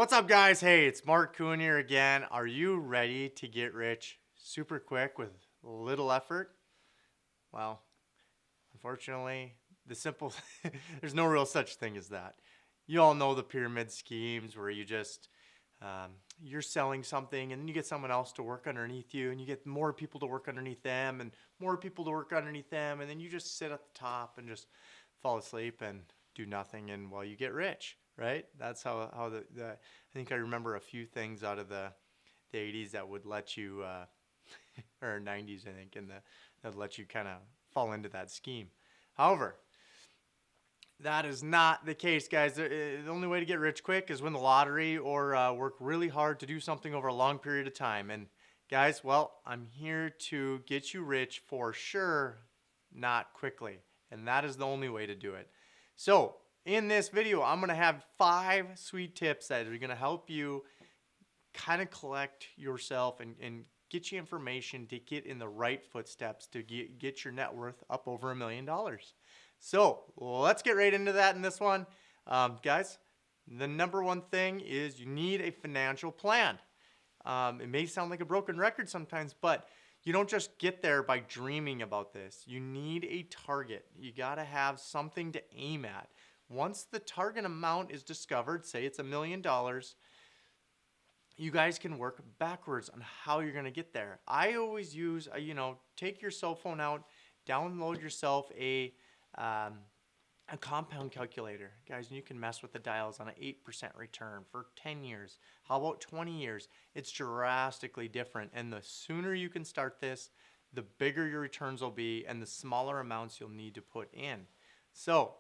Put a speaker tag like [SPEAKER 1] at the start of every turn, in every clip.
[SPEAKER 1] What's up, guys? Hey, it's Marc Kuhn here again. Are you ready to get rich super quick with little effort? Well, unfortunately, there's no real such thing as that. You all know the pyramid schemes where you're selling something and then you get someone else to work underneath you and you get more people to work underneath them and more people to work underneath them, and then you just sit at the top and just fall asleep and do nothing, and you get rich, right? That's how I think I remember a few things out of the 80s that would let you or 90s, I think, and that would let you kind of fall into that scheme. However, that is not the case, guys. The only way to get rich quick is win the lottery or work really hard to do something over a long period of time. And guys, I'm here to get you rich for sure, not quickly. And that is the only way to do it. So in this video, I'm going to have 5 sweet tips that are going to help you kind of collect yourself and get you information to get in the right footsteps to get your net worth up over $1 million. So let's get right into that in this one. Guys, the number one thing is you need a financial plan. It may sound like a broken record sometimes, but you don't just get there by dreaming about this. You need a target. You got to have something to aim at. Once the target amount is discovered, say it's $1 million, you guys can work backwards on how you're going to get there. I always use, take your cell phone out, download yourself a compound calculator. Guys, and you can mess with the dials on an 8% return for 10 years. How about 20 years? It's drastically different. And the sooner you can start this, the bigger your returns will be and the smaller amounts you'll need to put in. So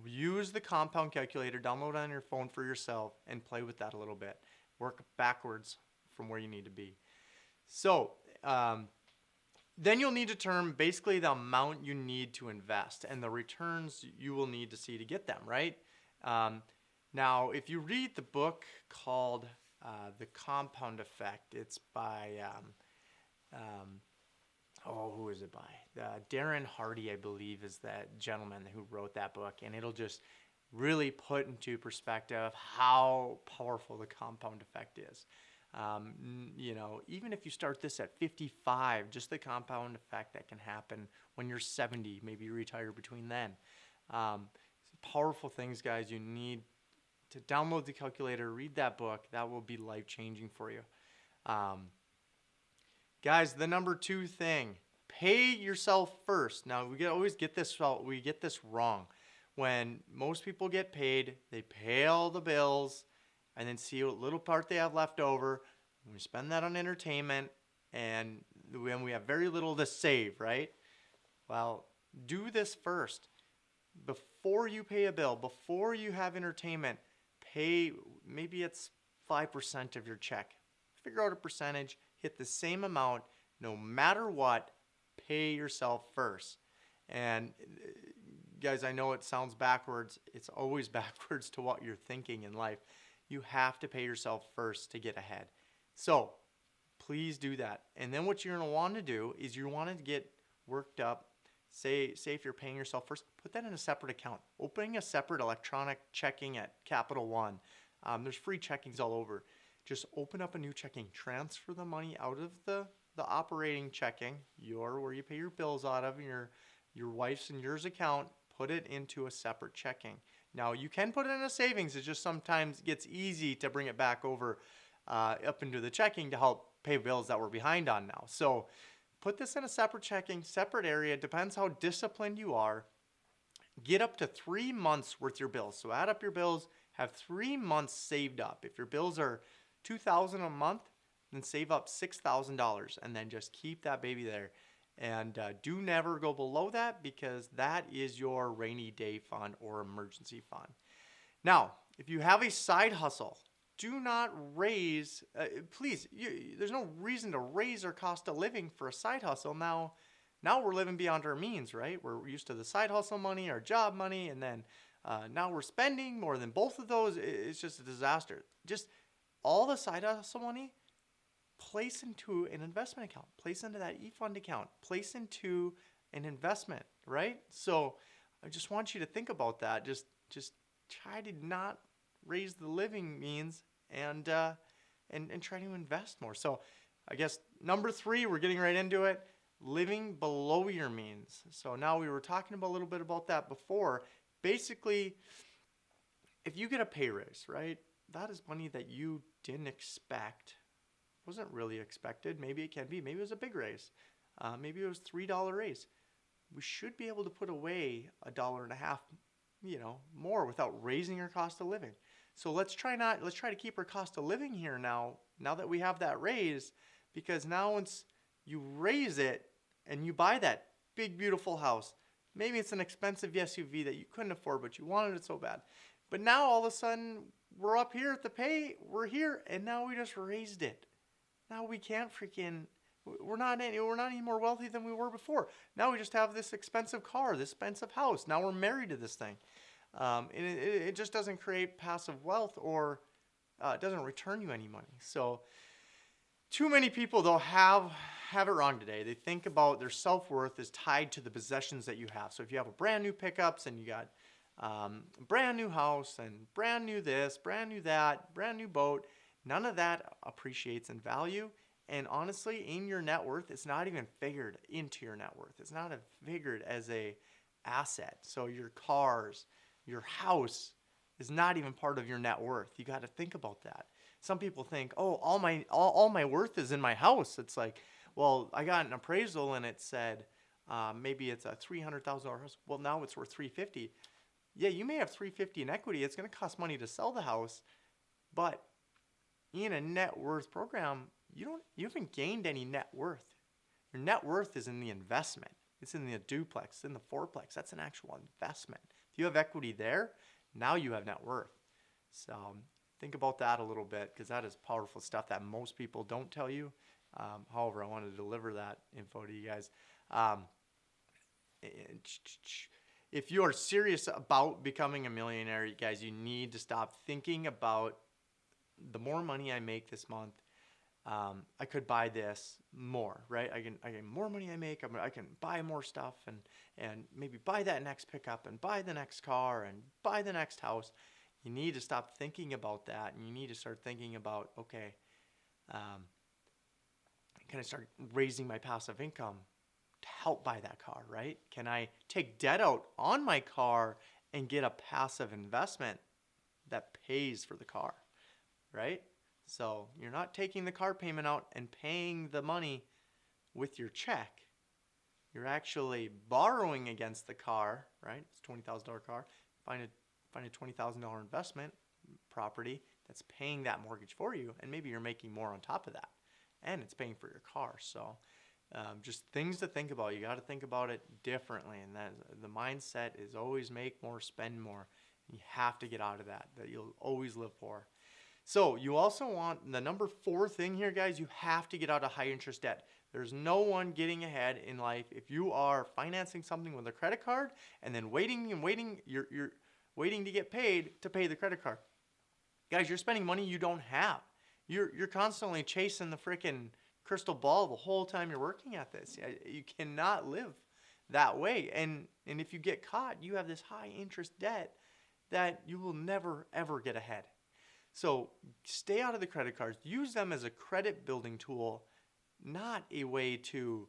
[SPEAKER 1] use the compound calculator, download it on your phone for yourself, and play with that a little bit. Work backwards from where you need to be. So then you'll need to determine basically the amount you need to invest and the returns you will need to see to get them, right? Now, if you read the book called The Compound Effect, it's by, who is it by? Darren Hardy, I believe, is that gentleman who wrote that book, and it'll just really put into perspective how powerful the compound effect is. Even if you start this at 55, just the compound effect that can happen when you're 70, maybe you retire between then. Powerful things, guys. You need to download the calculator, read that book. That will be life-changing for you. Guys, the number 2 thing, pay yourself first. Now, we get this wrong. When most people get paid, they pay all the bills and then see what little part they have left over. We spend that on entertainment, and when we have very little to save, right? Well, do this first. Before you pay a bill, before you have entertainment, pay, maybe it's 5% of your check. Figure out a percentage, hit the same amount, no matter what, pay yourself first. And guys, I know it sounds backwards. It's always backwards to what you're thinking in life. You have to pay yourself first to get ahead. So please do that. And then what you're going to want to do is you want to get worked up. Say if you're paying yourself first, put that in a separate account. Opening a separate electronic checking at Capital One. There's free checkings all over. Just open up a new checking. Transfer the money out of the operating checking, where you pay your bills out of, your wife's and yours account. Put it into a separate checking. Now, you can put it in a savings. It just sometimes gets easy to bring it back over up into the checking to help pay bills that we're behind on now. So put this in a separate checking, separate area. Depends how disciplined you are. Get up to 3 months worth your bills. So add up your bills, have 3 months saved up. If your bills are $2,000 a month, then save up $6,000 and then just keep that baby there. And do never go below that, because that is your rainy day fund or emergency fund. Now, if you have a side hustle, do not raise, there's no reason to raise our cost of living for a side hustle. Now we're living beyond our means, right? We're used to the side hustle money, our job money, and then now we're spending more than both of those. It's just a disaster. Just all the side hustle money, place into an investment account, place into that e-fund account, place into an investment, right? So I just want you to think about that. Just try to not raise the living means and try to invest more. So I guess number 3, we're getting right into it, living below your means. So now we were talking about a little bit about that before. Basically, if you get a pay raise, right, that is money that you didn't expect, wasn't really expected. Maybe it can be. Maybe it was a big raise. Maybe it was $3 raise. We should be able to put away $1.50, more without raising our cost of living. So let's try to keep our cost of living here now that we have that raise, because now once you raise it and you buy that big, beautiful house, maybe it's an expensive SUV that you couldn't afford, but you wanted it so bad. But now all of a sudden we're up here at the pay, we're here, and now we just raised it. Now we can't we're not any more wealthy than we were before. Now we just have this expensive car, this expensive house. Now we're married to this thing. And it just doesn't create passive wealth, or it doesn't return you any money. So too many people, though, have it wrong today. They think about their self-worth is tied to the possessions that you have. So if you have a brand new pickups and you got a brand new house and brand new this, brand new that, brand new boat, none of that appreciates in value. And honestly, in your net worth, it's not even figured into your net worth. It's not figured as a asset. So your cars, your house is not even part of your net worth. You got to think about that. Some people think, oh, all my worth is in my house. It's like, well, I got an appraisal and it said maybe it's a $300,000 house. Well, now it's worth $350,000. Yeah, you may have $350,000 in equity. It's going to cost money to sell the house, but in a net worth program, you haven't gained any net worth. Your net worth is in the investment. It's in the duplex, in the fourplex. That's an actual investment. If you have equity there, now you have net worth. So think about that a little bit, because that is powerful stuff that most people don't tell you. However, I want to deliver that info to you guys. If you are serious about becoming a millionaire, you guys, you need to stop thinking about the more money I make this month, I could buy this more, right? I can more money I make, I can buy more stuff and maybe buy that next pickup and buy the next car and buy the next house. You need to stop thinking about that, and you need to start thinking about, okay, can I start raising my passive income to help buy that car, right? Can I take debt out on my car and get a passive investment that pays for the car, right? So you're not taking the car payment out and paying the money with your check. You're actually borrowing against the car, right? It's a $20,000 car. Find a $20,000 investment property that's paying that mortgage for you, and maybe you're making more on top of that, and it's paying for your car. So just things to think about. You got to think about it differently, and that the mindset is always make more, spend more. You have to get out of that you'll always live poor. So you also want the number 4 thing here, guys. You have to get out of high interest debt. There's no one getting ahead in life if you are financing something with a credit card and then waiting, you're waiting to get paid to pay the credit card. Guys, you're spending money you don't have. You're constantly chasing the freaking crystal ball the whole time you're working at this. You cannot live that way. And if you get caught, you have this high interest debt that you will never, ever get ahead. So stay out of the credit cards. Use them as a credit building tool, not a way to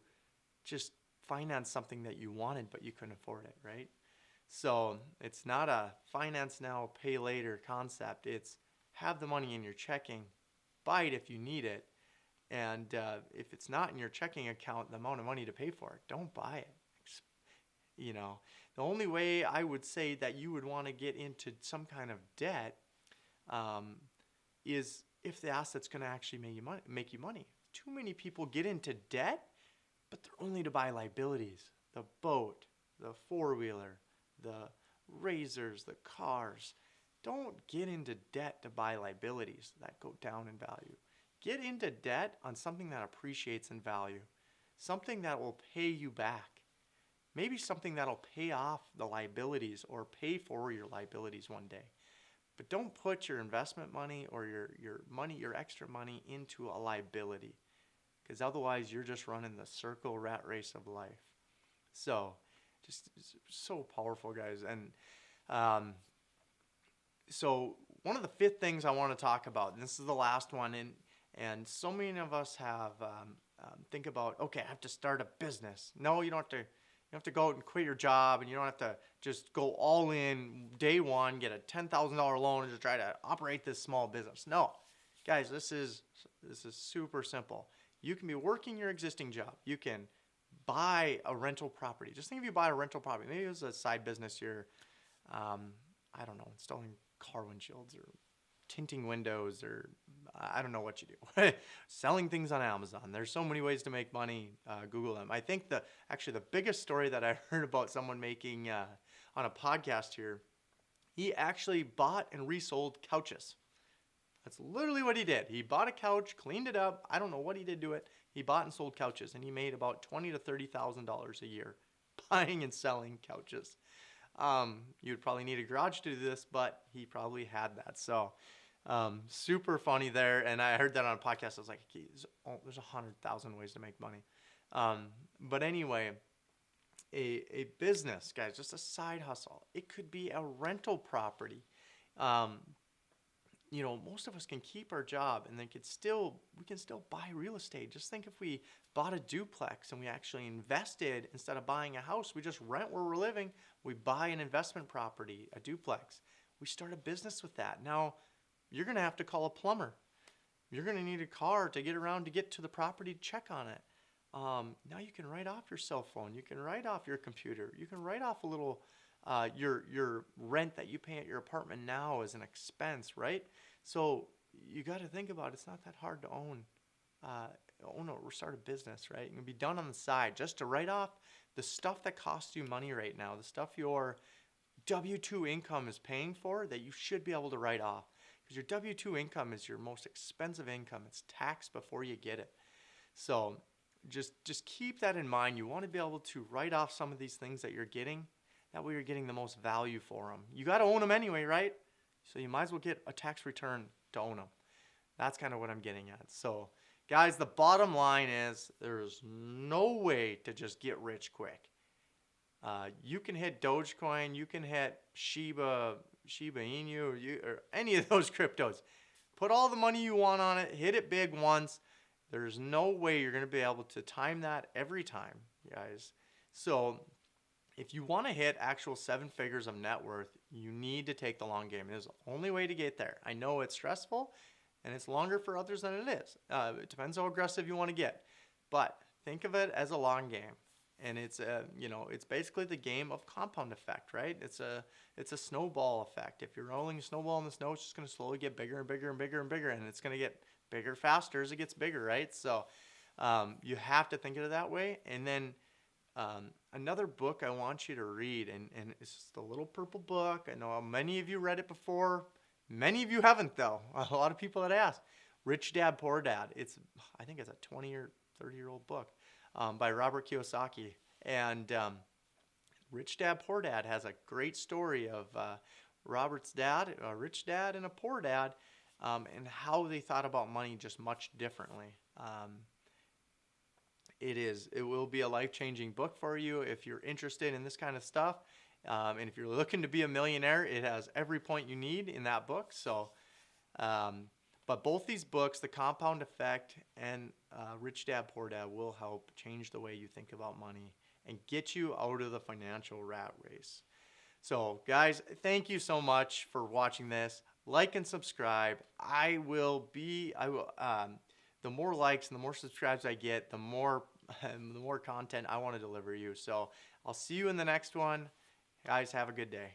[SPEAKER 1] just finance something that you wanted but you couldn't afford it, right? So it's not a finance now, pay later concept. It's have the money in your checking, buy it if you need it, and if it's not in your checking account, the amount of money to pay for it, don't buy it. The only way I would say that you would want to get into some kind of debt is if the asset's going to actually make you money. Too many people get into debt, but they're only to buy liabilities. The boat, the four-wheeler, the razors, the cars. Don't get into debt to buy liabilities that go down in value. Get into debt on something that appreciates in value, something that will pay you back. Maybe something that'll pay off the liabilities or pay for your liabilities one day. But don't put your investment money or your extra money into a liability, because otherwise you're just running the circle rat race of life. So just so powerful, guys. And so one of the fifth things I want to talk about, and this is the last one, and so many of us have think about, okay, I have to start a business. No, you don't have to. You don't have to go out and quit your job, and you don't have to just go all in day one, get a $10,000 loan, and just try to operate this small business. No, guys, this is super simple. You can be working your existing job. You can buy a rental property. Just think if you buy a rental property. Maybe it was a side business. You're, I don't know, installing car windshields or tinting windows, or I don't know what you do. Selling things on Amazon. There's so many ways to make money. Google them. I think the biggest story that I heard about someone making on a podcast here, he actually bought and resold couches. That's literally what he did. He bought a couch, cleaned it up. I don't know what he did to it. He bought and sold couches, and he made about $20,000 to $30,000 a year buying and selling couches. You'd probably need a garage to do this, but he probably had that. So super funny there. And I heard that on a podcast. I was like, okay, there's 100,000 ways to make money. But anyway, a business, guys, just a side hustle. It could be a rental property. Most of us can keep our job, and we can still buy real estate. Just think if we bought a duplex and we actually invested instead of buying a house. We just rent where we're living. We buy an investment property, a duplex. We start a business with that. Now, you're going to have to call a plumber. You're going to need a car to get around to get to the property to check on it. Now you can write off your cell phone. You can write off your computer. You can write off a little your rent that you pay at your apartment now as an expense, right? So you got to think about it's not that hard to own or start a business, right? It can be done on the side just to write off the stuff that costs you money right now, the stuff your W-2 income is paying for that you should be able to write off, because your W-2 income is your most expensive income. It's taxed before you get it. So just keep that in mind. You want to be able to write off some of these things that you're getting. That way you're getting the most value for them. You got to own them anyway, right? So you might as well get a tax return to own them. That's kind of what I'm getting at. So guys, the bottom line is there's no way to just get rich quick. You can hit Dogecoin, you can hit Shiba Inu, or any of those cryptos. Put all the money you want on it, hit it big once. There's no way you're going to be able to time that every time, guys. So if you want to hit actual 7 figures of net worth, you need to take the long game. It is the only way to get there. I know it's stressful, and it's longer for others than it is. It depends how aggressive you want to get. But think of it as a long game. And it's basically the game of compound effect, right? It's a snowball effect. If you're rolling a snowball in the snow, it's just going to slowly get bigger and bigger and bigger and bigger, and it's going to get bigger faster as it gets bigger, right? So you have to think of it that way. And then another book I want you to read, and it's just a little purple book. I know many of you read it before. Many of you haven't, though. A lot of people that ask. Rich Dad, Poor Dad. I think it's a 20 or 30-year-old book by Robert Kiyosaki. And Rich Dad, Poor Dad has a great story of Robert's dad, a rich dad and a poor dad, and how they thought about money just much differently. It will be a life-changing book for you if you're interested in this kind of stuff. And if you're looking to be a millionaire, it has every point you need in that book. So, but both these books, The Compound Effect and Rich Dad, Poor Dad, will help change the way you think about money and get you out of the financial rat race. So, guys, thank you so much for watching this. Like and subscribe. The more likes and the more subscribes I get, the more content I want to deliver you. So I'll see you in the next one. Guys, have a good day.